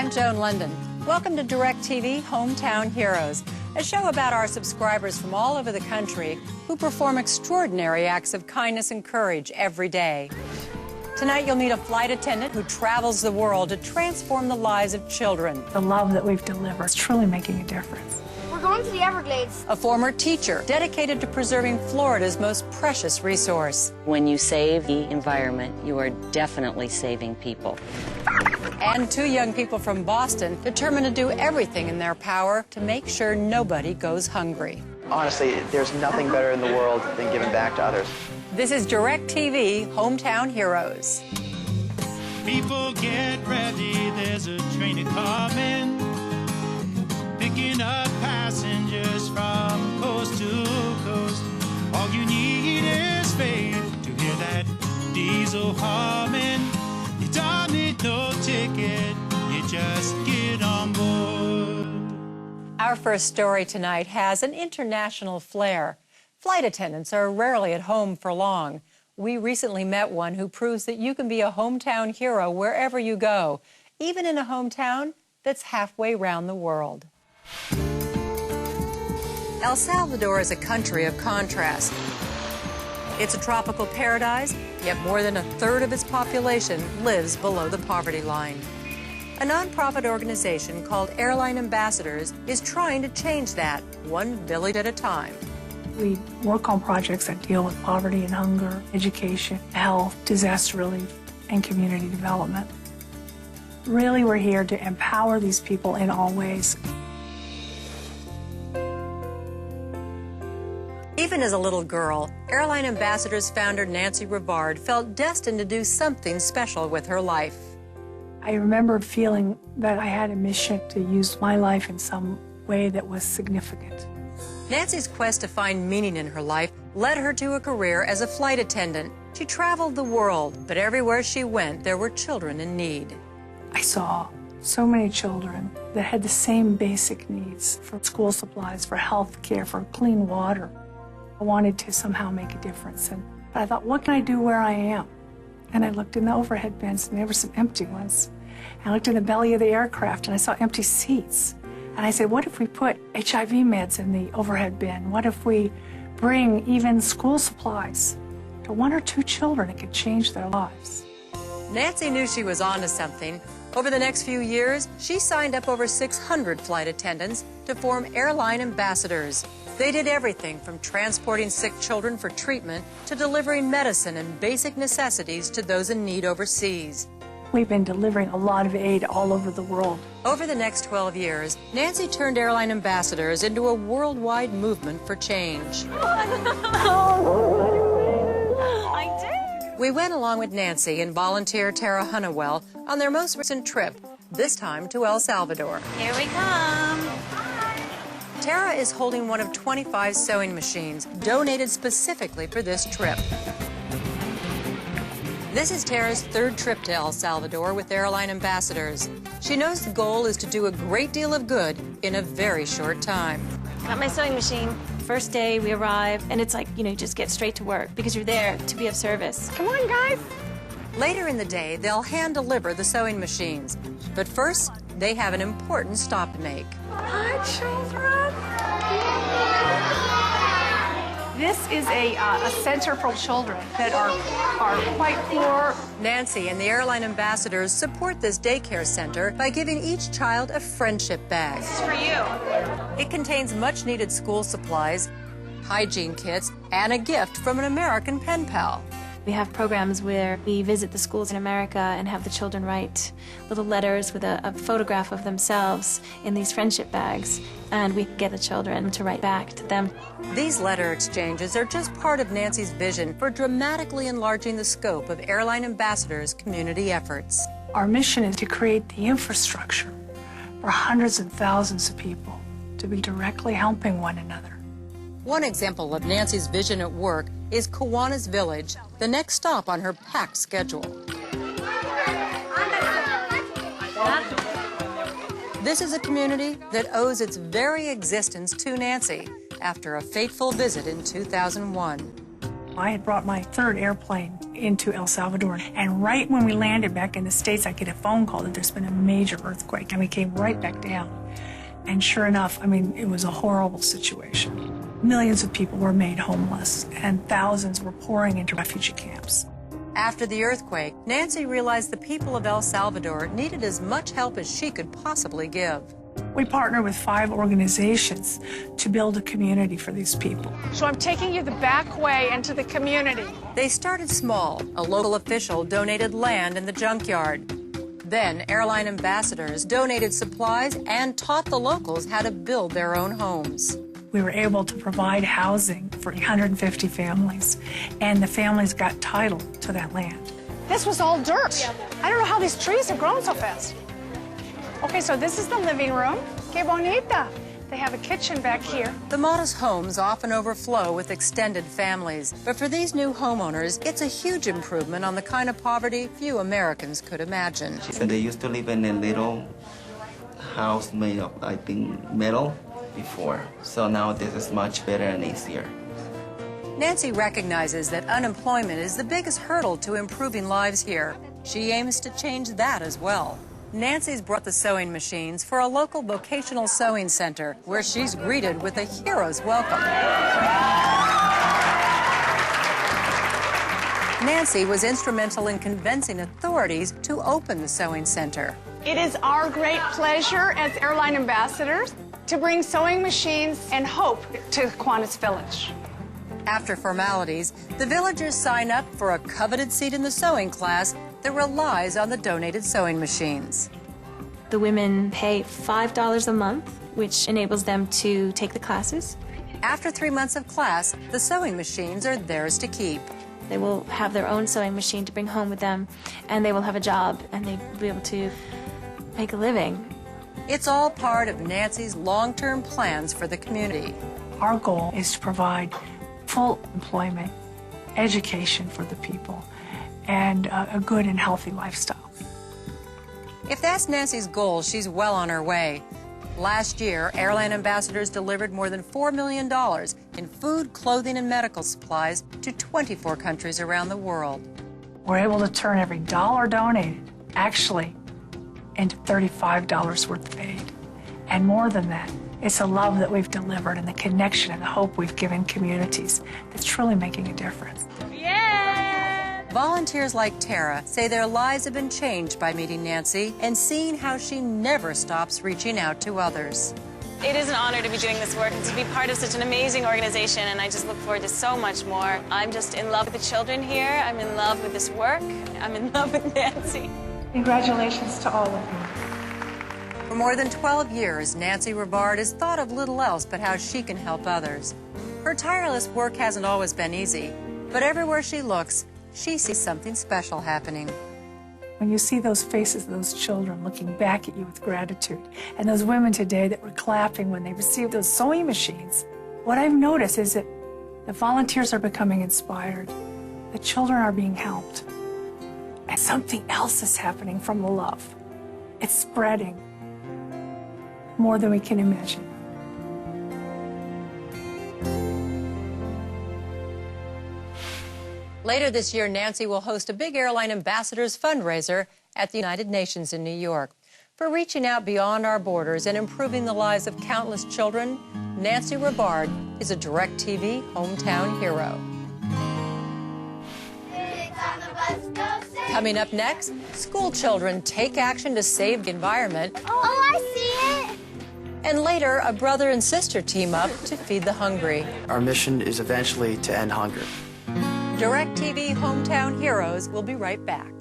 I'm Joan London. Welcome to DirecTV Hometown Heroes, a show about our subscribers from all over the country who perform extraordinary acts of kindness and courage every day. Tonight you'll meet a flight attendant who travels the world to transform the lives of children. The love that we've delivered is truly making a difference. We're going to the Everglades. A former teacher dedicated to preserving Florida's most precious resource. When you save the environment, you are definitely saving people. And two young people from Boston determined to do everything in their power to make sure nobody goes hungry. Honestly, there's nothing better in the world than giving back to others. This is DirecTV Hometown Heroes. People get ready, there's a train coming, picking up passengers from coast to coast. All you need is faith to hear that diesel humming. You don't need no ticket, you just get on board. Our first story tonight has an international flair. Flight attendants are rarely at home for long. We recently met one who proves that you can be a hometown hero wherever you go, even in a hometown that's halfway round the world. El Salvador is a country of contrast. It's a tropical paradise, yet more than a third of its population lives below the poverty line. A nonprofit organization called Airline Ambassadors is trying to change that, one village at a time. We work on projects that deal with poverty and hunger, education, health, disaster relief, and community development. Really, we're here to empower these people in all ways. Even as a little girl, Airline Ambassadors founder Nancy Rivard felt destined to do something special with her life. I remember feeling that I had a mission to use my life in some way that was significant. Nancy's quest to find meaning in her life led her to a career as a flight attendant. She traveled the world, but everywhere she went, there were children in need. I saw so many children that had the same basic needs for school supplies, for health care, for clean water. I wanted to somehow make a difference, and I thought, what can I do where I am? And I looked in the overhead bins, and there were some empty ones. I looked in the belly of the aircraft, and I saw empty seats. And I said, what if we put HIV meds in the overhead bin? What if we bring even school supplies to one or two children? It could change their lives. Nancy knew she was onto something. Over the next few years, she signed up over 600 flight attendants to form Airline Ambassadors. They did everything from transporting sick children for treatment to delivering medicine and basic necessities to those in need overseas. We've been delivering a lot of aid all over the world. Over the next 12 years, Nancy turned Airline Ambassadors into a worldwide movement for change. I did. We went along with Nancy and volunteer Tara Hunnewell on their most recent trip, this time to El Salvador. Here we come. Tara is holding one of 25 sewing machines donated specifically for this trip. This is Tara's third trip to El Salvador with Airline Ambassadors. She knows the goal is to do a great deal of good in a very short time. Got my sewing machine. First day we arrive, and it's like, you just get straight to work because you're there to be of service. Come on, guys. Later in the day, they'll hand-deliver the sewing machines. But first, they have an important stop to make. Hi, children. This is a center for children that are quite poor. Nancy and the Airline Ambassadors support this daycare center by giving each child a friendship bag. This is for you. It contains much-needed school supplies, hygiene kits, and a gift from an American pen pal. We have programs where we visit the schools in America and have the children write little letters with a photograph of themselves in these friendship bags, and we get the children to write back to them. These letter exchanges are just part of Nancy's vision for dramatically enlarging the scope of Airline Ambassadors' community efforts. Our mission is to create the infrastructure for hundreds and thousands of people to be directly helping one another. One example of Nancy's vision at work is Kiwanis Village, the next stop on her packed schedule. This is a community that owes its very existence to Nancy after a fateful visit in 2001. I had brought my third airplane into El Salvador, and right when we landed back in the States, I get a phone call that there's been a major earthquake, and we came right back down. And sure enough, I mean, it was a horrible situation. Millions of people were made homeless, and thousands were pouring into refugee camps. After the earthquake, Nancy realized the people of El Salvador needed as much help as she could possibly give. We partnered with 5 organizations to build a community for these people. So I'm taking you the back way into the community. They started small. A local official donated land in the junkyard. Then airline ambassadors donated supplies and taught the locals how to build their own homes. We were able to provide housing for 150 families, and the families got title to that land. This was all dirt. I don't know how these trees have grown so fast. Okay, so this is the living room. Que bonita. They have a kitchen back here. The modest homes often overflow with extended families, but for these new homeowners, it's a huge improvement on the kind of poverty few Americans could imagine. She said they used to live in a little house made of, I think, metal before. So now this is much better and easier. Nancy recognizes that unemployment is the biggest hurdle to improving lives here. She aims to change that as well. Nancy's brought the sewing machines for a local vocational sewing center where she's greeted with a hero's welcome. Nancy was instrumental in convincing authorities to open the sewing center. It is our great pleasure as airline ambassadors to bring sewing machines and hope to Kiwanis Village. After formalities, the villagers sign up for a coveted seat in the sewing class that relies on the donated sewing machines. The women pay $5 a month, which enables them to take the classes. After 3 months of class, the sewing machines are theirs to keep. They will have their own sewing machine to bring home with them, and they will have a job, and they'll be able to make a living. It's all part of Nancy's long-term plans for the community. Our goal is to provide full employment, education for the people, and a good and healthy lifestyle. If that's Nancy's goal, she's well on her way. Last year, airline ambassadors delivered more than $4 million in food, clothing, and medical supplies to 24 countries around the world. We're able to turn every dollar donated, actually, into $35 worth of aid. And more than that, it's the love that we've delivered and the connection and the hope we've given communities that's truly making a difference. Volunteers like Tara say their lives have been changed by meeting Nancy and seeing how she never stops reaching out to others. It is an honor to be doing this work and to be part of such an amazing organization, and I just look forward to so much more. I'm just in love with the children here. I'm in love with this work. I'm in love with Nancy. Congratulations to all of you. For more than 12 years, Nancy Rivard has thought of little else but how she can help others. Her tireless work hasn't always been easy, but everywhere she looks, she sees something special happening. When you see those faces of those children looking back at you with gratitude, and those women today that were clapping when they received those sewing machines, what I've noticed is that the volunteers are becoming inspired, the children are being helped, and something else is happening from the love. It's spreading more than we can imagine. Later this year, Nancy will host a big airline ambassadors fundraiser at the United Nations in New York. For reaching out beyond our borders and improving the lives of countless children, Nancy Rivard is a DirecTV hometown hero. Coming up next, school children take action to save the environment. Oh, I see it. And later, a brother and sister team up to feed the hungry. Our mission is eventually to end hunger. DirecTV Hometown Heroes will be right back.